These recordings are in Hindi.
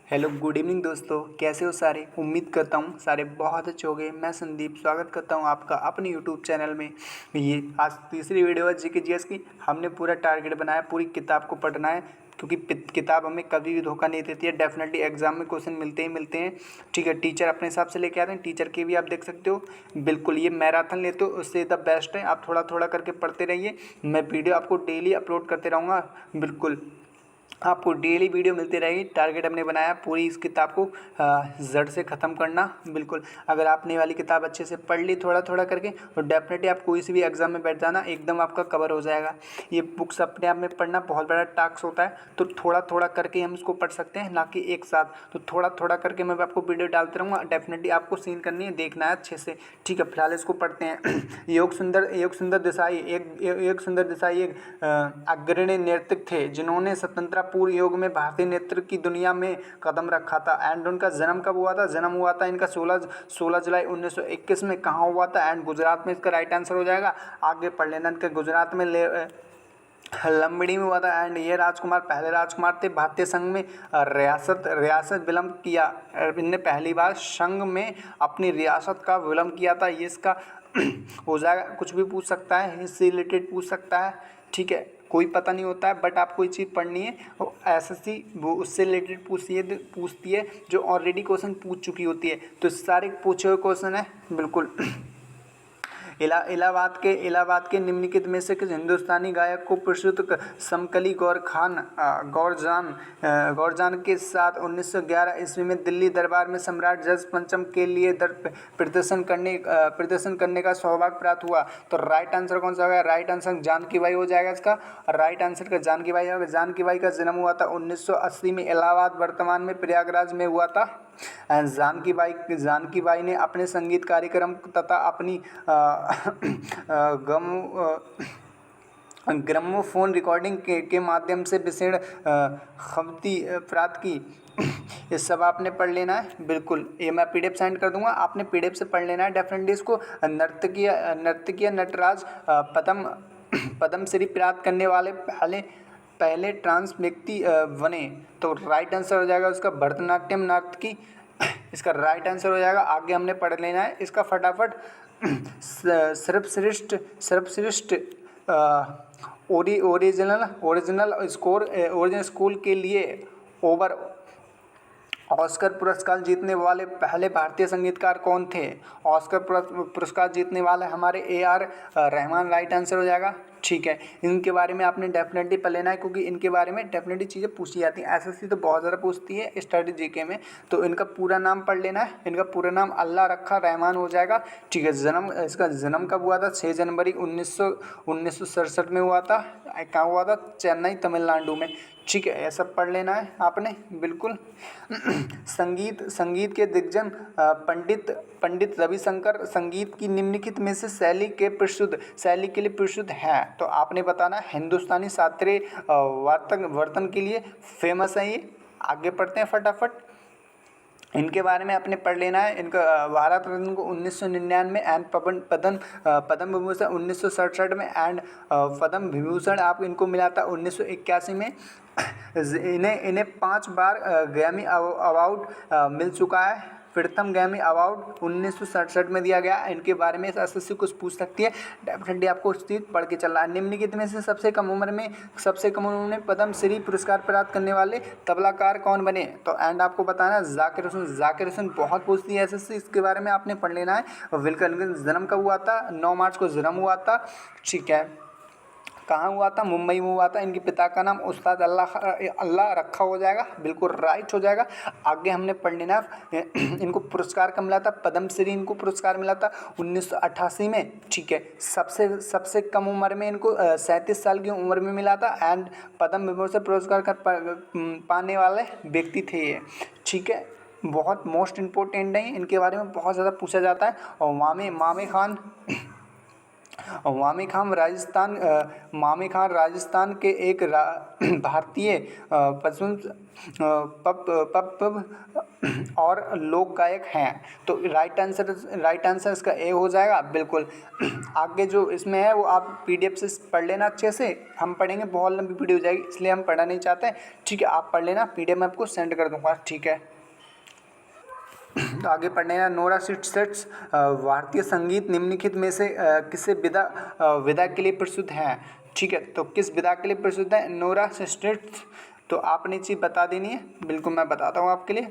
हेलो गुड इवनिंग दोस्तों, कैसे हो सारे। उम्मीद करता हूँ सारे बहुत अच्छे होंगे। मैं संदीप स्वागत करता हूँ आपका अपने यूट्यूब चैनल में। ये आज तीसरी वीडियो है जीके जीएस की। हमने पूरा टारगेट बनाया, पूरी किताब को पढ़ना है, क्योंकि किताब हमें कभी भी धोखा नहीं देती है। डेफिनेटली एग्जाम में क्वेश्चन मिलते ही मिलते हैं। ठीक है, टीचर अपने हिसाब से लेके आते हैं, टीचर के भी आप देख सकते हो। बिल्कुल ये मैराथन लेते हो उससे द बेस्ट है। आप थोड़ा थोड़ा करके पढ़ते रहिए। मैं वीडियो आपको डेली अपलोड करते रहूँगा। बिल्कुल आपको डेली वीडियो मिलती रहेगी। टारगेट हमने बनाया पूरी इस किताब को जड़ से ख़त्म करना। बिल्कुल अगर आपने ये वाली किताब अच्छे से पढ़ ली थोड़ा थोड़ा करके, तो डेफिनेटली आप कोई सी भी एग्जाम में बैठ जाना, एकदम आपका कवर हो जाएगा। ये बुक्स अपने आप में पढ़ना बहुत बड़ा टास्क होता है, तो थोड़ा थोड़ा करके हम इसको पढ़ सकते हैं, ना कि एक साथ। तो थोड़ा थोड़ा करके मैं आपको वीडियो डालते रहूँगा। डेफिनेटली आपको सीन करनी है, देखना है अच्छे से। ठीक है, फिलहाल इसको पढ़ते हैं। योग सुंदर देसाई एक सुंदर देसाई एक अग्रणी नर्तक थे, जिन्होंने स्वतंत्रता पूर्व युग में भारतीय नृत्य की दुनिया में कदम रखा था। एंड उनका जन्म कब हुआ था? जन्म हुआ था इनका 16 जुलाई 1921 में। कहाँ हुआ था? एंड गुजरात में। इसका राइट आंसर हो जाएगा। आगे पढ़ लेना। इनका गुजरात में लंबड़ी में हुआ था। एंड ये राजकुमार पहले राजकुमार थे। भारतीय संघ में रियासत विलंब किया। इनने पहली बार संघ में अपनी रियासत का विलंब किया था। ये इसका हो जाएगा। कुछ भी पूछ सकता है, इससे रिलेटेड पूछ सकता है। ठीक है, कोई पता नहीं होता है, बट आपको ये चीज़ पढ़नी है। एसएससी वो उससे रिलेटेड पूछती है जो ऑलरेडी क्वेश्चन पूछ चुकी होती है। तो सारे पूछे हुए क्वेश्चन है। बिल्कुल इलाहाबाद के निम्नलिखित में से किस हिंदुस्तानी गायक को प्रसिद्ध समकली गौरजान के साथ 1911 ईस्वी में दिल्ली दरबार में सम्राट जॉर्ज पंचम के लिए प्रदर्शन करने का सौभाग्य प्राप्त हुआ? तो राइट आंसर कौन सा होगा? राइट आंसर जानकी बाई हो जाएगा इसका। राइट आंसर का जानकी बाई होगा। जानकी बाई का जन्म हुआ था 1980 में इलाहाबाद, वर्तमान में प्रयागराज में हुआ था। जानकी बाई ने अपने संगीत कार्यक्रम तथा अपनी ग्रामोफोन रिकॉर्डिंग के माध्यम से विशेष ख्याति प्राप्त की। ये सब आपने पढ़ लेना है। बिल्कुल ये मैं पीडीएफ सेंड कर दूंगा, आपने पीडीएफ से पढ़ लेना है डेफिनेटली इसको। नर्तकीय नटराज पद्मश्री प्राप्त करने वाले पहले ट्रांस व्यक्ति बने। तो राइट आंसर हो जाएगा उसका भरतनाट्यम नर्तकी। इसका राइट आंसर हो जाएगा। आगे हमने पढ़ लेना है इसका फटाफट। सर्वश्रेष्ठ ओरिजिनल स्कूल के लिए ओवर ऑस्कर पुरस्कार जीतने वाले पहले भारतीय संगीतकार कौन थे? ऑस्कर पुरस्कार जीतने वाले हमारे AR रहमान। राइट आंसर हो जाएगा। ठीक है, इनके बारे में आपने डेफिनेटली पढ़ लेना है, क्योंकि इनके बारे में डेफिनेटली चीज़ें पूछी जाती हैं। एसएससी तो बहुत ज़्यादा पूछती है स्टडी जीके में। तो इनका पूरा नाम पढ़ लेना है। इनका पूरा नाम अल्लाह रखा रहमान हो जाएगा। ठीक है, इसका जन्म कब हुआ था? 6 जनवरी 1967 में हुआ था। कहाँ हुआ था? चेन्नई, तमिलनाडु में। ठीक है, ये सब पढ़ लेना है आपने। बिल्कुल संगीत के दिग्गज पंडित रविशंकर संगीत की निम्नलिखित में से शैली के लिए प्रसिद्ध है? तो आपने बताना हिंदुस्तानी शास्त्रीय वर्तन के लिए फेमस है ये। आगे पढ़ते हैं फटाफट। इनके बारे में आपने पढ़ लेना है। इनका भारत रत्न को 1999 एंड पद्म विभूषण 1967 में। एंड पद्म विभूषण आप इनको मिला था 1981 में। इन्हें 5 बार ग्रैमी अवार्ड मिल चुका है। प्रथम ग्रैमी अवार्ड 1967 में दिया गया। इनके बारे में एसएससी कुछ पूछ सकती है। डेफिनेटली आपको उस चीज़ पढ़ के चलना है। निम्नलिखित में से सबसे कम उम्र में पद्मश्री पुरस्कार प्राप्त करने वाले तबलाकार कौन बने? तो एंड आपको बताना जाकिर हुसैन बहुत पूछती है एसएससी, इसके बारे में आपने पढ़ लेना है। विल्सन जन्म कब हुआ था? 9 मार्च को जन्म हुआ था। ठीक है, कहाँ हुआ था? मुंबई में हुआ था। इनके पिता का नाम उस्ताद अल्लाह रखा हो जाएगा। बिल्कुल राइट हो जाएगा। आगे हमने पढ़ लेना। इनको पुरस्कार कब मिला था? पद्मश्री इनको पुरस्कार मिला था 1988 में। ठीक है, सबसे कम उम्र में इनको 37 साल की उम्र में मिला था। एंड पद्म विभूषण पुरस्कार का पाने वाले व्यक्ति थे ये। ठीक है, बहुत मोस्ट इम्पोर्टेंट है, इनके बारे में बहुत ज़्यादा पूछा जाता है। और मामे खान मामी खान राजस्थान के एक भारतीय पसंद पप पप और लोक गायक हैं। तो राइट आंसर इसका ए हो जाएगा बिल्कुल। आगे जो इसमें है वो आप पीडीएफ से पढ़ लेना अच्छे से, हम पढ़ेंगे बहुत लंबी वीडियो हो जाएगी इसलिए हम पढ़ना नहीं चाहते हैं। ठीक है, आप पढ़ लेना, पीडीएफ मैं आपको सेंड कर दूंगा। ठीक है, तो आगे पढ़ने हैं। नोरा सिट्स भारतीय संगीत निम्नलिखित में से किसे विदा के लिए प्रसिद्ध है। ठीक है, तो किस विदा के लिए प्रसिद्ध है नोरा सिट्स? तो आपने चीज़ बता देनी है, बिल्कुल मैं बताता हूँ आपके लिए।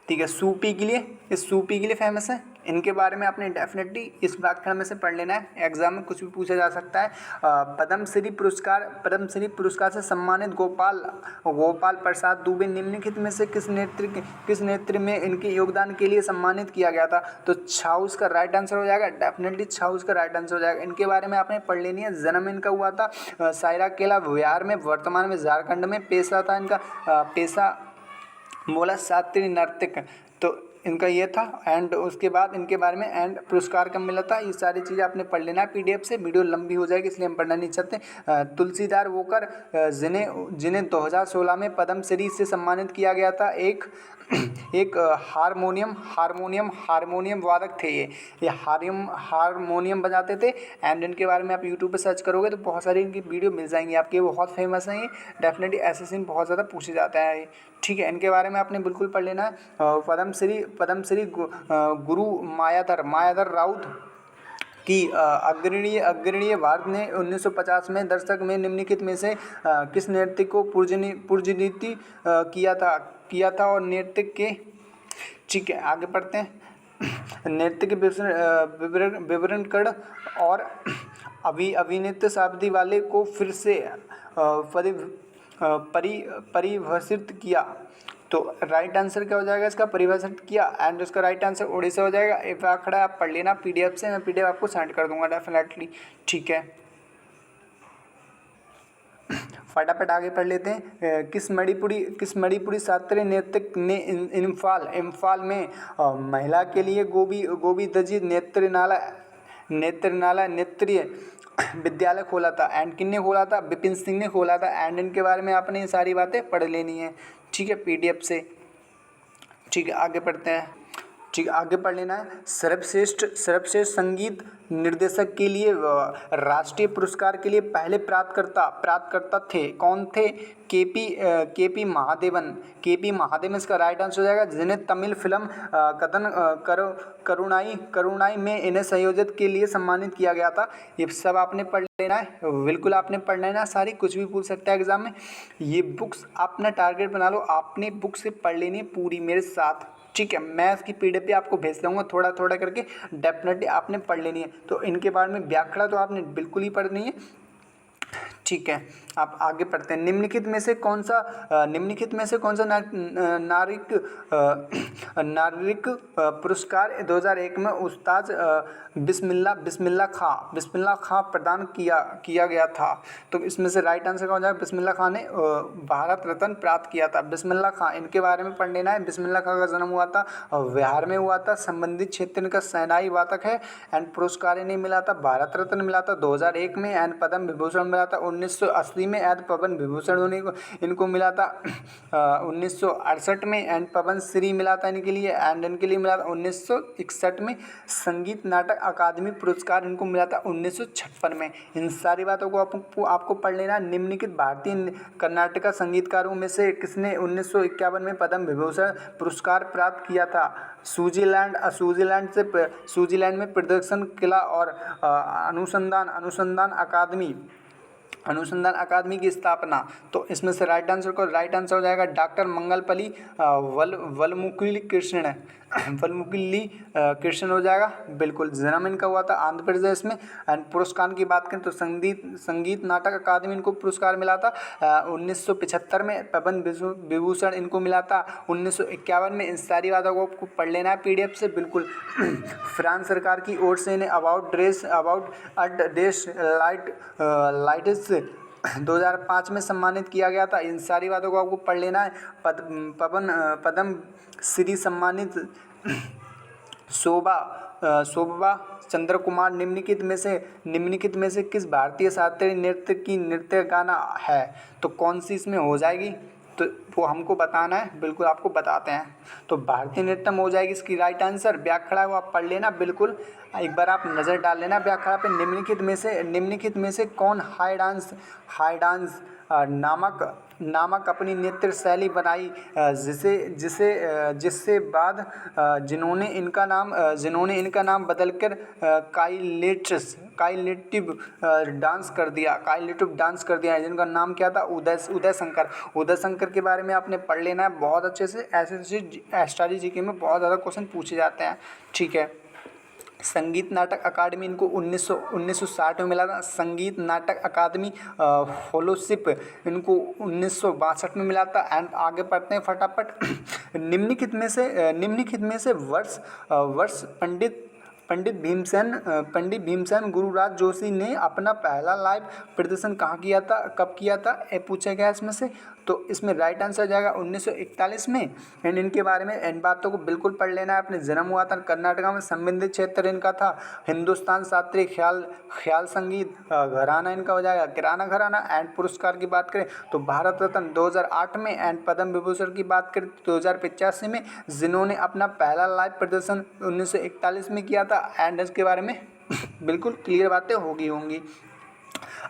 ठीक है, सूफी के लिए, इस सूफी के लिए फेमस है। इनके बारे में आपने डेफिनेटली इस व्याख्यान में से पढ़ लेना है, एग्जाम में कुछ भी पूछा जा सकता है। पद्मश्री पुरस्कार से सम्मानित गोपाल प्रसाद दुबे निम्नलिखित में से किस नेत्र में इनके योगदान के लिए सम्मानित किया गया था। तो छाउस का राइट आंसर हो जाएगा, डेफिनेटली छाउस का राइट आंसर हो जाएगा। इनके बारे में आपने पढ़ लेनी है। जन्म इनका हुआ था सायराकेला बिहार में, वर्तमान में झारखंड में। पेशा था इनका पेशा बोला शास्त्रीय नर्तक, तो इनका ये था। एंड उसके बाद इनके बारे में एंड पुरस्कार कब मिला था, ये सारी चीज़ें आपने पढ़ लेना है पीडीएफ से। वीडियो लंबी हो जाएगी इसलिए हम पढ़ना नहीं चाहते। तुलसीदास वोकर जिन्हें 2016 में पद्मश्री से सम्मानित किया गया था, एक हारमोनियम वादक थे। ये हारमोनियम बजाते थे। एंड इनके बारे में आप यूट्यूब पे सर्च करोगे तो बहुत सारी इनकी वीडियो मिल जाएंगी आपके, बहुत फेमस हैं ये, डेफिनेटली एसएससी में बहुत ज़्यादा पूछे जाता है ये। ठीक है, इनके बारे में आपने बिल्कुल पढ़ लेना है। पद्मश्री गुरु मायाधर राउत की अग्रणीय भारत ने 1950 में दशक में निम्नलिखित में से किस नृत्य को पुनर्जीवित किया था और नृत्य के। ठीक है, आगे पढ़ते हैं। नृत्य के विवरण कर और अभिनीत शब्दी वाले को फिर से परिभाषित किया। तो राइट आंसर क्या हो जाएगा इसका, परिभाषित किया। एंड उसका राइट आंसर उड़ीसा हो जाएगा। एक आंकड़ा आप पढ़ लेना पीडीएफ से, मैं पीडीएफ आपको सेंड कर दूंगा डेफिनेटली। ठीक है, फटाफट आगे पढ़ लेते हैं। किस मणिपुरी शास्त्रीय नृत्यक ने इम्फाल में महिला के लिए गोबी दजी नेत्रनाला नृत्य विद्यालय खोला था। एंड किसने खोला था, विपिन सिंह ने खोला था। एंड इनके बारे में आपने ये सारी बातें पढ़ लेनी है। ठीक है, पीडीएफ से। ठीक है, आगे पढ़ते हैं। ठीक है, आगे पढ़ लेना है। सर्वश्रेष्ठ संगीत निर्देशक के लिए राष्ट्रीय पुरस्कार के लिए पहले प्राप्तकर्ता थे, कौन थे? केपी महादेवन इसका राइट आंसर हो जाएगा। जिन्हें तमिल फिल्म करुणाई में इन्हें संयोजित के लिए सम्मानित किया गया था। ये सब आपने पढ़ लेना है, बिल्कुल आपने पढ़ना है ना, सारी कुछ भी पूछ सकता है एग्जाम में। ये बुक्स अपना टारगेट बना लो, आपने बुक से पढ़ लेनी है पूरी मेरे साथ। ठीक है, मैं इसकी पीडीएफ भी आपको भेज दूँगा थोड़ा थोड़ा करके, डेफिनेटली आपने पढ़ लेनी है। तो इनके बारे में व्याख्या तो आपने बिल्कुल ही पढ़नी है। ठीक है, आप आगे पढ़ते हैं। निम्नलिखित में से कौन सा नागरिक पुरस्कार 2001 में उस्ताद बिस्मिल्ला खां प्रदान किया गया था। तो इसमें से राइट आंसर कौन जाएगा? बिस्मिल्ला खां ने भारत रत्न प्राप्त किया था। बिस्मिल्ला खां, इनके बारे में पढ़ लेना है। बिस्मिल्ला खां का जन्म हुआ था बिहार में हुआ था। संबंधित क्षेत्र इनका सेनाई वादक है। एंड पुरस्कार इन्हें मिला था, भारत रत्न मिला था 2001 में। एंड पद्म विभूषण मिला था 1980 में। एंड पवन विभूषण इनको मिला था 1968 में। एंड पवन श्री मिला था इनके लिए। एंड इनके लिए मिला था 1961 में। संगीत नाटक अकादमी पुरस्कार इनको मिला था 1956 में। इन सारी बातों को आपको पढ़ लेना। निम्नलिखित भारतीय कर्नाटक संगीतकारों में से किसने 1951 में पद्म विभूषण पुरस्कार प्राप्त किया था? स्विट्जरलैंड में प्रदर्शन किला और अनुसंधान अकादमी की स्थापना। तो इसमें से राइट आंसर हो जाएगा डॉक्टर मंगलपल्ली वल्लमुकुली कृष्णन हो जाएगा बिल्कुल। जन्म इनका हुआ था आंध्र प्रदेश में। एंड पुरस्कार की बात करें तो संगीत नाटक अकादमी इनको पुरस्कार मिला था 1975 में। पद्म विभूषण इनको मिला था 1951 में। इन सारी बातों को आपको पढ़ लेना है पीडीएफ से बिल्कुल। फ्रांस सरकार की ओर से इन्हें अबाउट डेस लाइट्स 2005 में सम्मानित किया गया था। इन सारी बातों को आपको पढ़ लेना है। पद्म श्री सम्मानित शोभा चंद्र कुमार निम्नलिखित में से किस भारतीय शास्त्रीय नृत्य की नृत्य गाना है? तो कौन सी इसमें हो जाएगी? तो वो हमको बताना है, बिल्कुल आपको बताते हैं। तो भारतीय नृत्य में हो जाएगी इसकी राइट आंसर व्याखड़ा। वो आप पढ़ लेना बिल्कुल, एक बार आप नज़र डाल लेना व्याखड़ा पे। निम्नलिखित में से कौन हाई डांस नामक अपनी नृत्य शैली बनाई, जिससे बाद जिन्होंने इनका नाम बदलकर काइलेटिव डांस कर दिया, जिनका नाम क्या था? उदय शंकर के बारे में आपने पढ़ लेना है बहुत अच्छे से। ऐसे एसटीआरटी जीके में बहुत ज़्यादा क्वेश्चन पूछे जाते हैं, ठीक है। संगीत नाटक अकादमी इनको 1960 में मिला था। संगीत नाटक अकादमी फेलोशिप इनको 1962 में मिला था। एंड आगे पढ़ते हैं फटाफट। निम्नलिखित में से वर्ष पंडित भीमसेन गुरुराज जोशी ने अपना पहला लाइव प्रदर्शन कहाँ किया था, कब किया था, ये पूछा गया इसमें से। तो इसमें राइट आंसर जाएगा 1941 में। एंड इनके बारे में इन बातों को बिल्कुल पढ़ लेना है अपने। जन्म हुआ था कर्नाटका में, संबंधित क्षेत्र इनका था हिंदुस्तान शास्त्रीय ख्याल संगीत घराना इनका हो जाएगा किराना घराना। एंड पुरस्कार की बात करें तो भारत रत्न 2008 में। एंड पद्म विभूषण की बात करें तो 2085 में, जिन्होंने अपना पहला लाइव प्रदर्शन 1941 में किया था। एंड इसके बारे में बिल्कुल क्लियर बातें होंगी।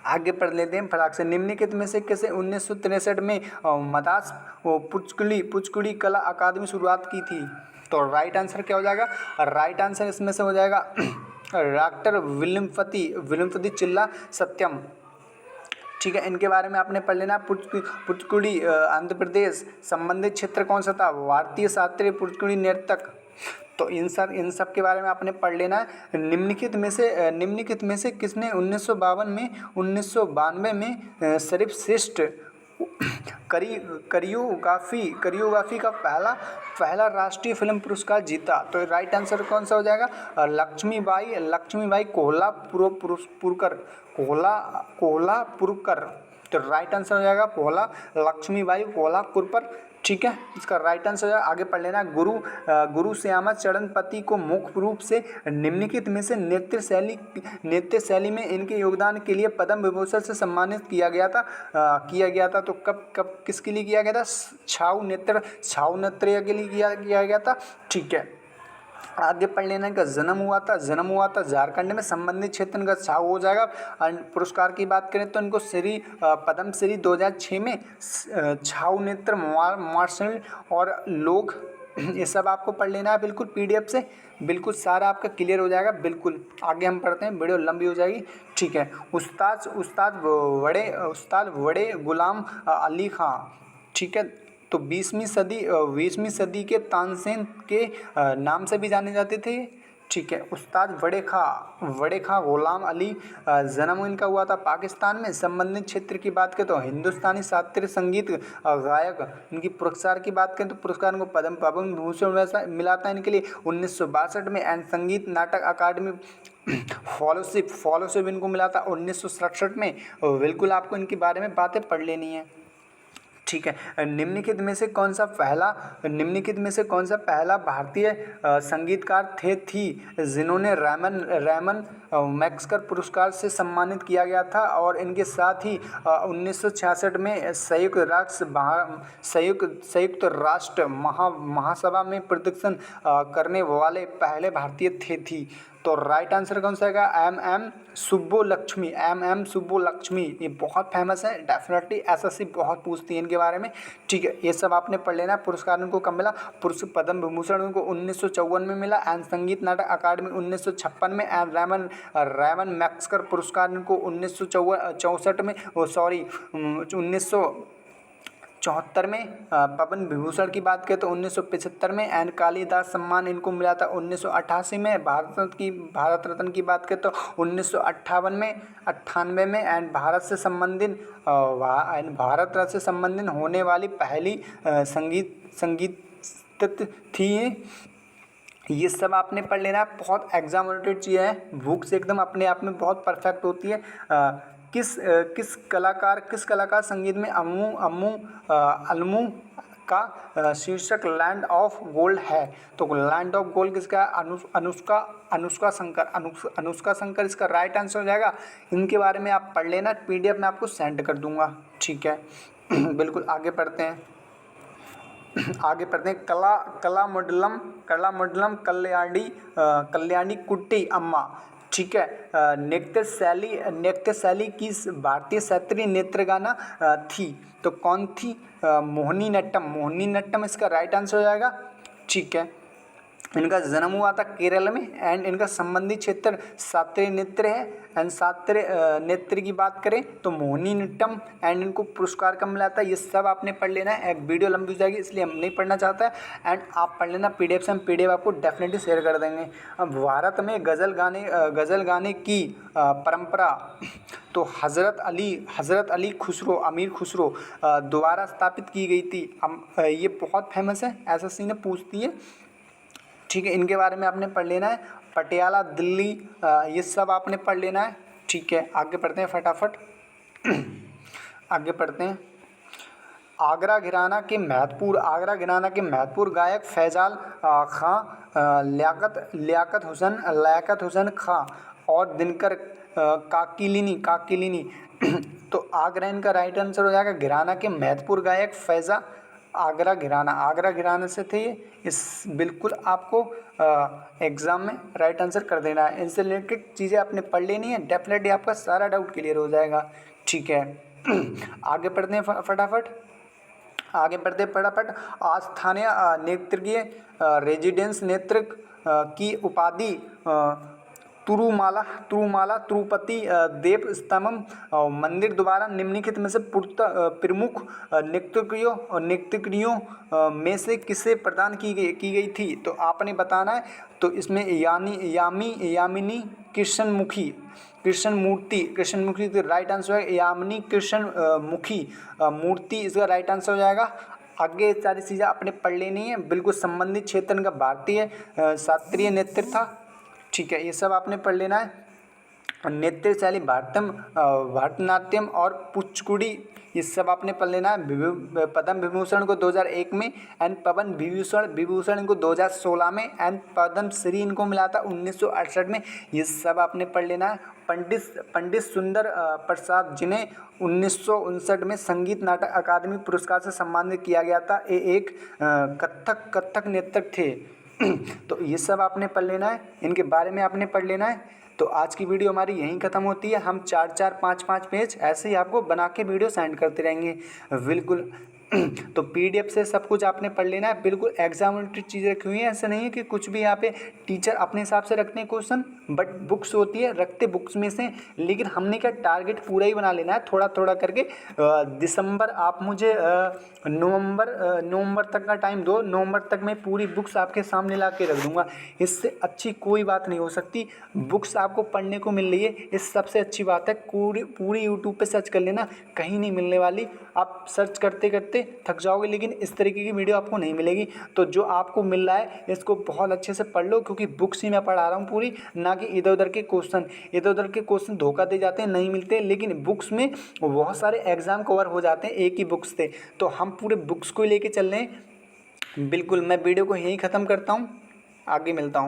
आगे पढ़ लेते हैं फटाक से। निम्नलिखित में से किसे 1963 में मद्रास कुचिपुड़ी कला अकादमी शुरुआत की थी? तो राइट आंसर क्या हो जाएगा? राइट आंसर इसमें से हो जाएगा डॉक्टर विलियमपति चिल्ला सत्यम, ठीक है। इनके बारे में आपने पढ़ लेना। कुचिपुड़ी आंध्र प्रदेश। संबंधित क्षेत्र कौन सा था? भारतीय शास्त्रीय कुचिपुड़ी नर्तक। तो इन सब के बारे में आपने पढ़ लेना है। निम्नलिखित में से किसने 1992 में सर्वश्रेष्ठ कोरियोग्राफी का पहला राष्ट्रीय फिल्म पुरस्कार जीता? तो राइट आंसर कौन सा हो जाएगा? लक्ष्मीबाई कोल्हापुरकर। तो राइट आंसर हो जाएगा लक्ष्मीबाई कोल्हापुरकर, ठीक है। इसका राइट आंसर आगे पढ़ लेना। गुरु श्यामा चरण पति को मुख्य रूप से निम्नलिखित में से नृत्य शैली में इनके योगदान के लिए पद्म विभूषण से सम्मानित किया गया था। तो कब किसके लिए किया गया था? छाऊ नृत्य के लिए किया गया था, ठीक है। आगे पढ़ लेना। इनका जन्म हुआ था झारखंड में। संबंधित क्षेत्र इनका छाऊ हो जाएगा। पुरस्कार की बात करें तो इनको पद्मश्री 2006 में छाऊ नृत्य मार्शल और लोग, ये सब आपको पढ़ लेना है बिल्कुल पीडीएफ से, बिल्कुल सारा आपका क्लियर हो जाएगा। बिल्कुल आगे हम पढ़ते हैं, वीडियो लंबी हो जाएगी, ठीक है। उस्ताद बड़े गुलाम अली खां, ठीक है। तो 20वीं सदी के तानसेन के नाम से भी जाने जाते थे, ठीक है। उस्ताद बड़े खां गुलाम अली, जन्म इनका हुआ था पाकिस्तान में। संबंधित क्षेत्र की बात करें तो हिंदुस्तानी शास्त्रीय संगीत गायक। इनकी पुरस्कार की बात करें तो पुरस्कार इनको पद्म विभूषण मिला था इनके लिए 1962 में। एंड संगीत नाटक अकादमी फॉलोशिप इनको मिला था 1967 में। बिल्कुल आपको इनके बारे में बातें पढ़ लेनी है, ठीक है। निम्नलिखित में से कौन सा पहला भारतीय संगीतकार थी जिन्होंने रैमन मैक्सकर पुरस्कार से सम्मानित किया गया था? और इनके साथ ही 1966 में संयुक्त राष्ट्र महासभा में प्रदर्शन करने वाले पहले भारतीय थी? तो राइट आंसर कौन सा है? एम सुब्बुलक्ष्मी। ये बहुत फेमस है, डेफिनेटली एसएससी बहुत पूछती है इनके बारे में, ठीक है। ये सब आपने पढ़ लेना। पुरस्कार इनको कब मिला? पद्म विभूषण इनको 1954 में मिला। एंड संगीत नाटक अकादमी 1956 में। एंड रैमन मैक्सकर पुरस्कार इनको 1974 में 1974 में। पद्म विभूषण की बात करें तो 1975 में। एंड कालिदास सम्मान इनको मिला था 1988 में। भारत रत्न की बात करें तो 1998 में। एंड भारत रत्न से संबंधित होने वाली पहली संगीत थी ये सब आपने पढ़ लेना। बहुत एग्जाम ओरिएंटेड चीज़ है, बुक से एकदम अपने आप में बहुत परफेक्ट होती है। किस कलाकार संगीत में का शीर्षक लैंड ऑफ गोल्ड है। तो लैंड ऑफ गोल्ड किसका है? अनुष्का शंकर इसका राइट आंसर हो जाएगा। इनके बारे में आप पढ़ लेना, PDF में आपको सेंड कर दूंगा, ठीक है। बिल्कुल आगे पढ़ते हैं। कलामंडलम कल्याणी कुट्टी अम्मा, ठीक है। नृत्य शैली किस भारतीय शास्त्रीय नृत्य गाना थी? तो कौन थी? मोहिनी नट्टम इसका राइट आंसर हो जाएगा, ठीक है। इनका जन्म हुआ था केरल में एंड इनका संबंधी क्षेत्र शास्त्रीय नृत्य है। एंड शास्त्रीय नृत्य की बात करें तो मोहिनी नट्टम एंड इनको पुरस्कार कब मिला था, ये सब आपने पढ़ लेना है। एक वीडियो लंबी हो जाएगी इसलिए हम नहीं पढ़ना चाहता है। एंड आप पढ़ लेना PDF से, हम PDF आपको डेफिनेटली शेयर कर देंगे। अब भारत में गज़ल गाने की परंपरा तो हज़रत अली खुसरो, अमीर खुसरो द्वारा स्थापित की गई थी। ये बहुत फेमस है, SSC ने पूछती है, ठीक है। इनके बारे में आपने पढ़ लेना है। पटियाला, दिल्ली, ये सब आपने पढ़ लेना है, ठीक है। आगे पढ़ते हैं फटाफट। आगे पढ़ते हैं। आगरा घराना के महत्वपूर्ण गायक फैजाल खां, लियाकत हुसैन खां और दिनकर काकिलिनी। तो आगरा इनका राइट आंसर हो जाएगा। घराना के महत्वपूर्ण गायक फैजा आगरा घराना से थे ये। इस बिल्कुल आपको एग्ज़ाम में राइट आंसर कर देना है। इनसे रिलेटेड चीज़ें आपने पढ़ लेनी है, डेफिनेटली आपका सारा डाउट क्लियर हो जाएगा, ठीक है। आगे पढ़ते हैं फटाफट। स्थानीय नेतृत्वीय रेजिडेंस नेतृत्व की उपाधि तिरुपति देवस्थानम मंदिर द्वारा निम्नलिखित में से प्रमुख नर्तकियों में से किसे प्रदान की गई थी? तो आपने बताना है। तो इसमें यामिनी कृष्णमूर्ति तो राइट आंसर है। यामिनी कृष्णमुखी मूर्ति इसका राइट आंसर हो जाएगा। आगे सारी चीज़ें आपने पढ़ लेनी है। बिल्कुल संबंधित क्षेत्र का भारतीय शास्त्रीय नृत्य था, ठीक है। ये सब आपने पढ़ लेना है। नृत्य शैली भरतनाट्यम और कुचिपुड़ी, ये सब आपने पढ़ लेना है। पद्म विभूषण को 2001 में एंड पवन विभूषण इनको 2016 में एंड पद्म श्री इनको मिला था 1968 में। ये सब आपने पढ़ लेना है। पंडित सुंदर प्रसाद जिन्हें 1959 में संगीत नाटक अकादमी पुरस्कार से सम्मानित किया गया था, ये एक कथक नर्तक थे। तो ये सब आपने पढ़ लेना है, इनके बारे में आपने पढ़ लेना है। तो आज की वीडियो हमारी यहीं ख़त्म होती है। हम 4-4, 5-5 पेज ऐसे ही आपको बना के वीडियो सेंड करते रहेंगे, बिल्कुल। तो PDF से सब कुछ आपने पढ़ लेना है। बिल्कुल एग्जाम रिलेटेड चीज़ें रखी हुई हैं, ऐसा नहीं है कि कुछ भी यहाँ पे टीचर अपने हिसाब से रखते हैं क्वेश्चन, बट बुक्स होती है रखते बुक्स में से, लेकिन हमने क्या टारगेट पूरा ही बना लेना है थोड़ा थोड़ा करके। दिसंबर आप मुझे नवंबर तक का टाइम दो, नवंबर तक मैं पूरी बुक्स आपके सामने ला के रख दूंगा। इससे अच्छी कोई बात नहीं हो सकती। बुक्स आपको पढ़ने को मिल रही है, इस सबसे अच्छी बात है। पूरी यूट्यूब पे सर्च कर लेना, कहीं नहीं मिलने वाली। आप सर्च करते करते थक जाओगे, लेकिन इस तरीके की वीडियो आपको नहीं मिलेगी। तो जो आपको मिल रहा है इसको बहुत अच्छे से पढ़ लो, क्योंकि बुक्स ही मैं पढ़ा रहा हूँ पूरी, ना कि इधर उधर के क्वेश्चन धोखा दे जाते हैं, नहीं मिलते। लेकिन बुक्स में बहुत सारे एग्जाम कवर हो जाते हैं एक ही बुक्स से, तो हम पूरे बुक्स को लेके चल रहे हैं। बिल्कुल मैं वीडियो को यहीं ख़त्म करता हूँ, आगे मिलता हूँ।